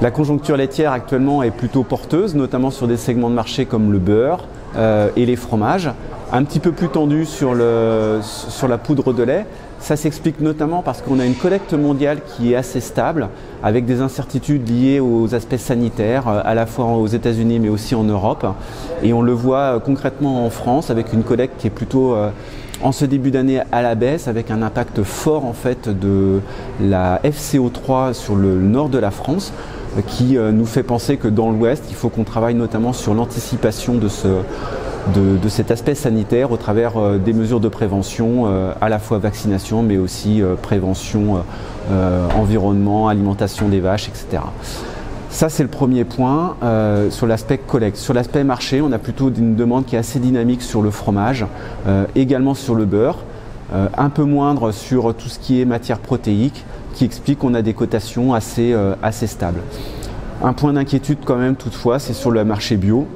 La conjoncture laitière actuellement est plutôt porteuse, notamment sur des segments de marché comme le beurre et les fromages. Un petit peu plus tendu sur la poudre de lait. Ça s'explique notamment parce qu'on a une collecte mondiale qui est assez stable, avec des incertitudes liées aux aspects sanitaires, à la fois aux États-Unis mais aussi en Europe. Et on le voit concrètement en France avec une collecte qui est plutôt en ce début d'année à la baisse, avec un impact fort en fait de la FCO3 sur le nord de la France, qui nous fait penser que dans l'Ouest, il faut qu'on travaille notamment sur l'anticipation de cet aspect sanitaire au travers des mesures de prévention, à la fois vaccination mais aussi prévention, environnement, alimentation des vaches, etc. Ça c'est le premier point sur l'aspect collecte. Sur l'aspect marché, on a plutôt une demande qui est assez dynamique sur le fromage, également sur le beurre, un peu moindre sur tout ce qui est matière protéique, qui explique qu'on a des cotations assez stables. Un point d'inquiétude quand même toutefois, c'est sur le marché bio,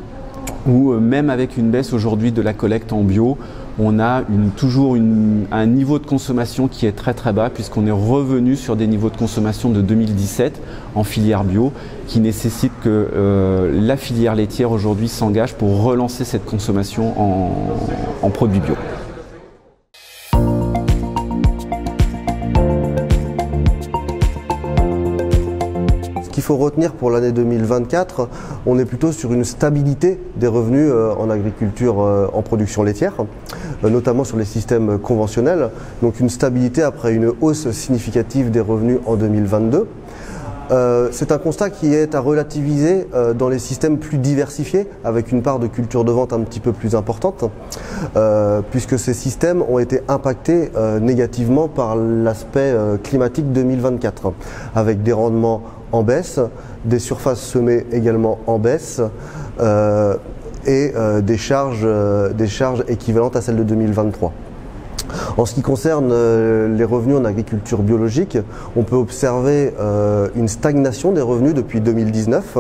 où même avec une baisse aujourd'hui de la collecte en bio, on a toujours un niveau de consommation qui est très très bas, puisqu'on est revenu sur des niveaux de consommation de 2017 en filière bio, qui nécessite que la filière laitière aujourd'hui s'engage pour relancer cette consommation en produits bio. Ce qu'il faut retenir pour l'année 2024, on est plutôt sur une stabilité des revenus en agriculture en production laitière, notamment sur les systèmes conventionnels. Donc une stabilité après une hausse significative des revenus en 2022. C'est un constat qui est à relativiser dans les systèmes plus diversifiés, avec une part de culture de vente un petit peu plus importante, puisque ces systèmes ont été impactés négativement par l'aspect climatique 2024, avec des rendements en baisse, des surfaces semées également en baisse et des charges équivalentes à celles de 2023. En ce qui concerne les revenus en agriculture biologique, on peut observer une stagnation des revenus depuis 2019.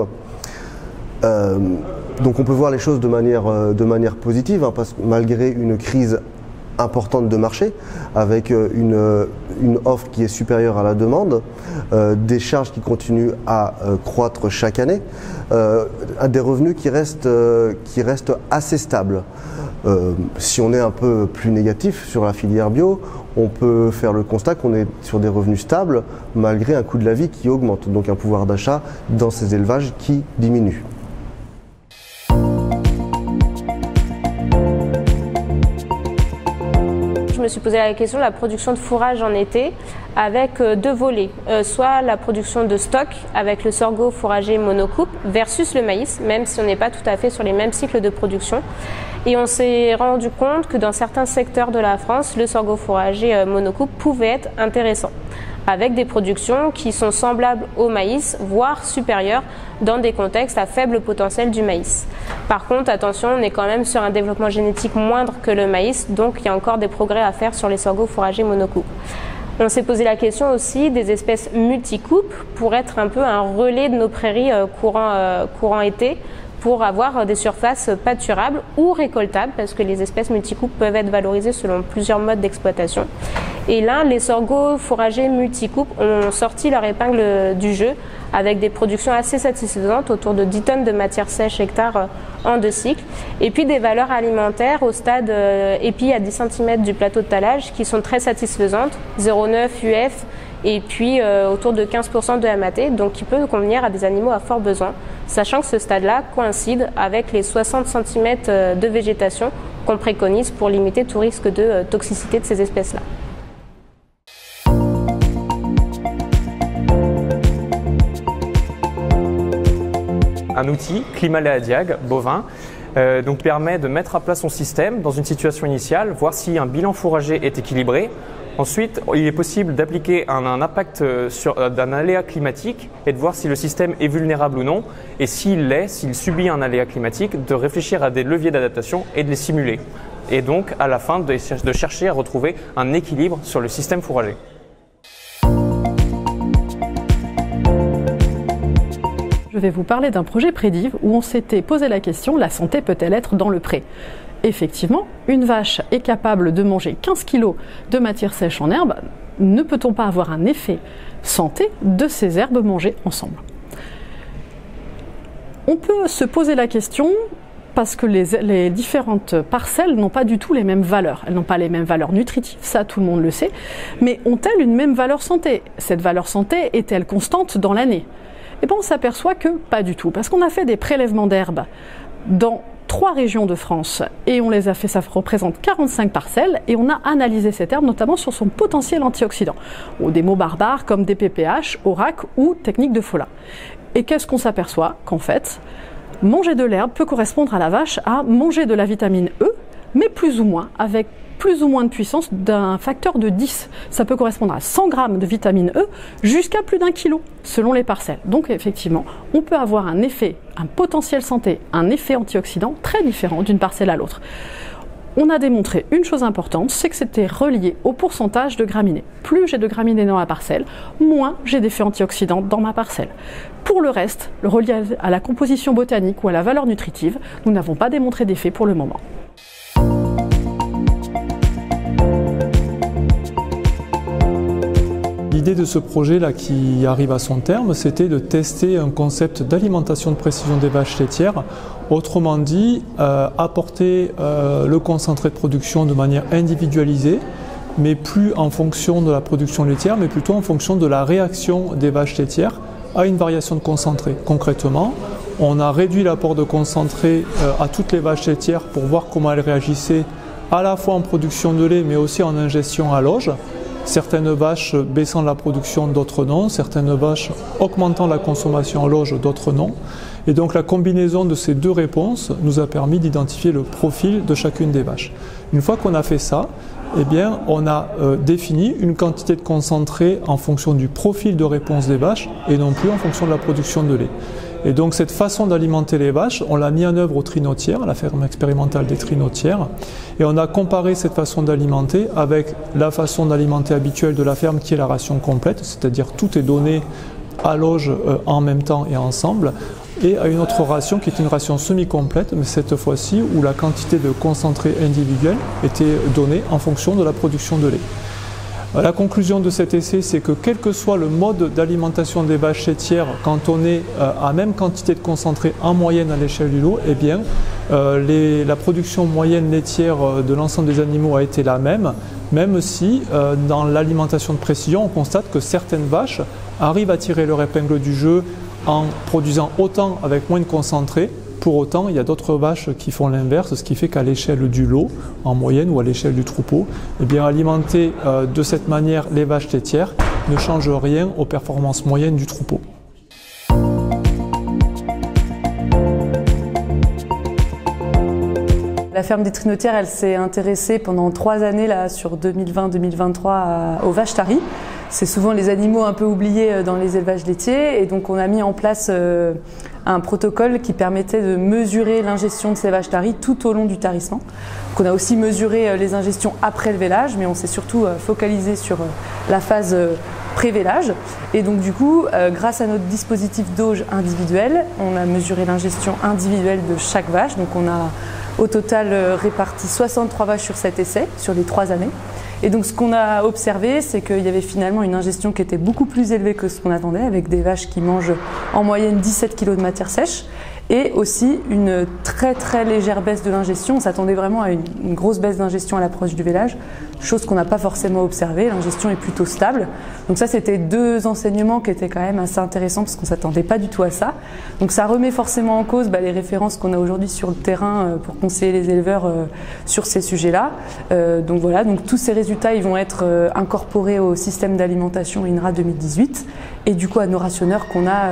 Donc on peut voir les choses de manière positive, hein, parce que malgré une crise importante de marché, avec une offre qui est supérieure à la demande, des charges qui continuent à croître chaque année, des revenus qui restent assez stables. Si on est un peu plus négatif sur la filière bio, on peut faire le constat qu'on est sur des revenus stables malgré un coût de la vie qui augmente, donc un pouvoir d'achat dans ces élevages qui diminue. Je me suis posé la question de la production de fourrage en été avec deux volets, soit la production de stock avec le sorgho fourragé monocoupe versus le maïs, même si on n'est pas tout à fait sur les mêmes cycles de production. Et on s'est rendu compte que dans certains secteurs de la France, le sorgho fourragé monocoupe pouvait être intéressant, avec des productions qui sont semblables au maïs, voire supérieures dans des contextes à faible potentiel du maïs. Par contre, attention, on est quand même sur un développement génétique moindre que le maïs, donc il y a encore des progrès à faire sur les sorghos fourragés monocoupes. On s'est posé la question aussi des espèces multicoupes pour être un peu un relais de nos prairies courant été, pour avoir des surfaces pâturables ou récoltables, parce que les espèces multicoupes peuvent être valorisées selon plusieurs modes d'exploitation. Et là, les sorghos fourragés multicoupes ont sorti leur épingle du jeu avec des productions assez satisfaisantes, autour de 10 tonnes de matière sèche hectare en 2 cycles, et puis des valeurs alimentaires au stade épi à 10 cm du plateau de talage qui sont très satisfaisantes, 0,9 UF et puis autour de 15% de MAT, donc qui peut convenir à des animaux à fort besoin, sachant que ce stade-là coïncide avec les 60 cm de végétation qu'on préconise pour limiter tout risque de toxicité de ces espèces-là. Un outil, Climaléa-Diag, bovin, donc permet de mettre à plat son système dans une situation initiale, voir si un bilan fourrager est équilibré. Ensuite, il est possible d'appliquer un impact d'un aléa climatique et de voir si le système est vulnérable ou non. Et s'il subit un aléa climatique, de réfléchir à des leviers d'adaptation et de les simuler. Et donc, à la fin, de chercher à retrouver un équilibre sur le système fourrager. Je vais vous parler d'un projet Prédive où on s'était posé la question, la santé peut-elle être dans le pré ? Effectivement, une vache est capable de manger 15 kg de matière sèche en herbe. Ne peut-on pas avoir un effet santé de ces herbes mangées ensemble ? On peut se poser la question parce que les différentes parcelles n'ont pas du tout les mêmes valeurs. Elles n'ont pas les mêmes valeurs nutritives, ça tout le monde le sait, mais ont-elles une même valeur santé? Cette valeur santé est-elle constante dans l'année? Et bien on s'aperçoit que pas du tout, parce qu'on a fait des prélèvements d'herbes dans 3 régions de France et on les a fait, ça représente 45 parcelles et on a analysé cette herbe notamment sur son potentiel antioxydant, ou des mots barbares comme DPPH, ORAC ou technique de Fola. Et qu'est-ce qu'on s'aperçoit? Qu'en fait, manger de l'herbe peut correspondre à la vache à manger de la vitamine E, mais plus ou moins, avec plus ou moins de puissance d'un facteur de 10. Ça peut correspondre à 100 grammes de vitamine E jusqu'à plus d'1 kilo, selon les parcelles. Donc effectivement, on peut avoir un effet, un potentiel santé, un effet antioxydant très différent d'une parcelle à l'autre. On a démontré une chose importante, c'est que c'était relié au pourcentage de graminées. Plus j'ai de graminées dans ma parcelle, moins j'ai d'effets antioxydants dans ma parcelle. Pour le reste, le relié à la composition botanique ou à la valeur nutritive, nous n'avons pas démontré d'effet pour le moment. L'idée de ce projet-là qui arrive à son terme, c'était de tester un concept d'alimentation de précision des vaches laitières. Autrement dit, apporter le concentré de production de manière individualisée, mais plus en fonction de la production laitière, mais plutôt en fonction de la réaction des vaches laitières à une variation de concentré. Concrètement, on a réduit l'apport de concentré à toutes les vaches laitières pour voir comment elles réagissaient à la fois en production de lait, mais aussi en ingestion à l'auge. Certaines vaches baissant la production, d'autres non. Certaines vaches augmentant la consommation à l'auge, d'autres non. Et donc la combinaison de ces 2 réponses nous a permis d'identifier le profil de chacune des vaches. Une fois qu'on a fait ça, eh bien, on a défini une quantité de concentré en fonction du profil de réponse des vaches et non plus en fonction de la production de lait. Et donc cette façon d'alimenter les vaches, on l'a mis en œuvre au Trinotière, à la ferme expérimentale des Trinotières, et on a comparé cette façon d'alimenter avec la façon d'alimenter habituelle de la ferme qui est la ration complète, c'est-à-dire tout est donné à l'auge en même temps et ensemble, et à une autre ration qui est une ration semi-complète, mais cette fois-ci où la quantité de concentré individuel était donnée en fonction de la production de lait. La conclusion de cet essai, c'est que quel que soit le mode d'alimentation des vaches laitières, quand on est à même quantité de concentré en moyenne à l'échelle du lot, eh bien, la production moyenne laitière de l'ensemble des animaux a été la même si dans l'alimentation de précision, on constate que certaines vaches arrivent à tirer leur épingle du jeu en produisant autant avec moins de concentré. Pour autant, il y a d'autres vaches qui font l'inverse, ce qui fait qu'à l'échelle du lot, en moyenne, ou à l'échelle du troupeau, eh bien, alimenter de cette manière les vaches laitières ne change rien aux performances moyennes du troupeau. La ferme des Trinotières, elle s'est intéressée pendant 3 années là, sur 2020-2023 aux vaches taries. C'est souvent les animaux un peu oubliés dans les élevages laitiers et donc on a mis en place un protocole qui permettait de mesurer l'ingestion de ces vaches taries tout au long du tarissement. Donc on a aussi mesuré les ingestions après le vélage, mais on s'est surtout focalisé sur la phase pré-vélage. Et donc du coup, grâce à notre dispositif d'auge individuel, on a mesuré l'ingestion individuelle de chaque vache. Donc on a au total réparti 63 vaches sur cet essai, sur les 3 années. Et donc ce qu'on a observé, c'est qu'il y avait finalement une ingestion qui était beaucoup plus élevée que ce qu'on attendait, avec des vaches qui mangent en moyenne 17 kg de matière sèche, et aussi une très très légère baisse de l'ingestion. On s'attendait vraiment à une grosse baisse d'ingestion à l'approche du vélage, chose qu'on n'a pas forcément observée. L'ingestion est plutôt stable. Donc ça, c'était 2 enseignements qui étaient quand même assez intéressants parce qu'on ne s'attendait pas du tout à ça. Donc ça remet forcément en cause les références qu'on a aujourd'hui sur le terrain pour conseiller les éleveurs sur ces sujets-là. Donc voilà, donc tous ces résultats ils vont être incorporés au système d'alimentation INRA 2018 et du coup à nos rationneurs qu'on a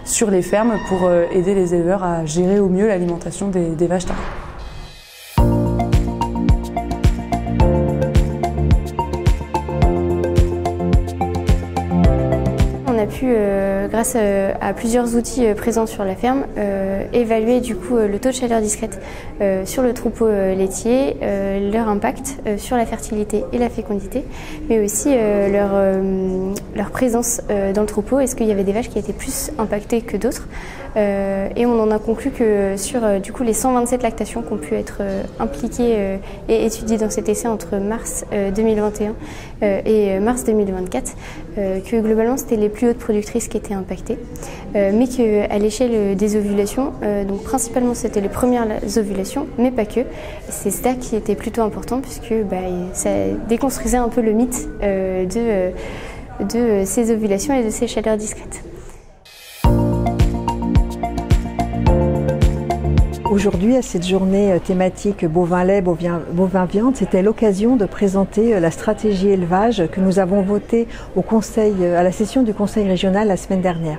sur les fermes pour aider les éleveurs à gérer au mieux l'alimentation des vaches taries. On a pu, grâce à plusieurs outils présents sur la ferme, évaluer du coup le taux de chaleur discrète sur le troupeau laitier, leur impact sur la fertilité et la fécondité, mais aussi leur présence dans le troupeau. Est-ce qu'il y avait des vaches qui étaient plus impactées que d'autres? Et on en a conclu que sur du coup, les 127 lactations qui ont pu être impliquées et étudiées dans cet essai entre mars 2021 et mars 2024, que globalement c'était les plus hautes productrices qui étaient été impactée, mais qu'à l'échelle des ovulations, donc principalement c'était les premières ovulations, mais pas que. C'est ça qui était plutôt important puisque ça déconstruisait un peu le mythe de ces ovulations et de ces chaleurs discrètes. Aujourd'hui, à cette journée thématique bovin-lait, bovin-viande, c'était l'occasion de présenter la stratégie élevage que nous avons votée à la session du Conseil régional la semaine dernière.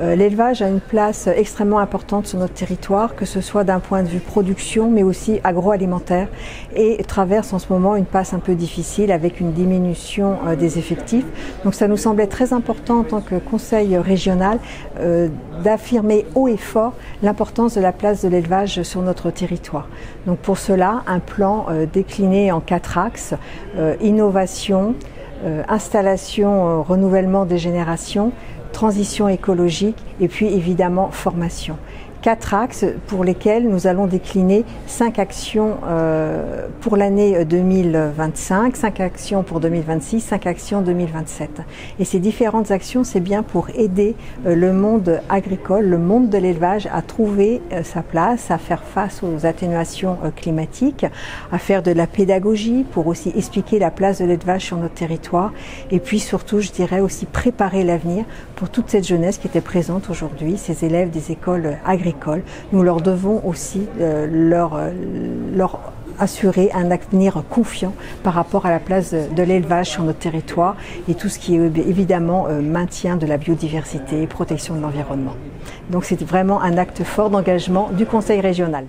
L'élevage a une place extrêmement importante sur notre territoire, que ce soit d'un point de vue production, mais aussi agroalimentaire, et traverse en ce moment une passe un peu difficile avec une diminution des effectifs. Donc ça nous semblait très important en tant que conseil régional d'affirmer haut et fort l'importance de la place de l'élevage sur notre territoire. Donc pour cela, un plan décliné en 4 axes, innovation, installation, renouvellement des générations, transition écologique et puis évidemment formation. 4 axes pour lesquels nous allons décliner 5 actions pour l'année 2025, 5 actions pour 2026, 5 actions 2027. Et ces différentes actions, c'est bien pour aider le monde agricole, le monde de l'élevage à trouver sa place, à faire face aux atténuations climatiques, à faire de la pédagogie pour aussi expliquer la place de l'élevage sur notre territoire et puis surtout, je dirais aussi préparer l'avenir pour toute cette jeunesse qui était présente aujourd'hui, ces élèves des écoles agricoles. Nous leur devons aussi leur assurer un avenir confiant par rapport à la place de l'élevage sur notre territoire et tout ce qui est évidemment maintien de la biodiversité et protection de l'environnement. Donc c'est vraiment un acte fort d'engagement du Conseil régional.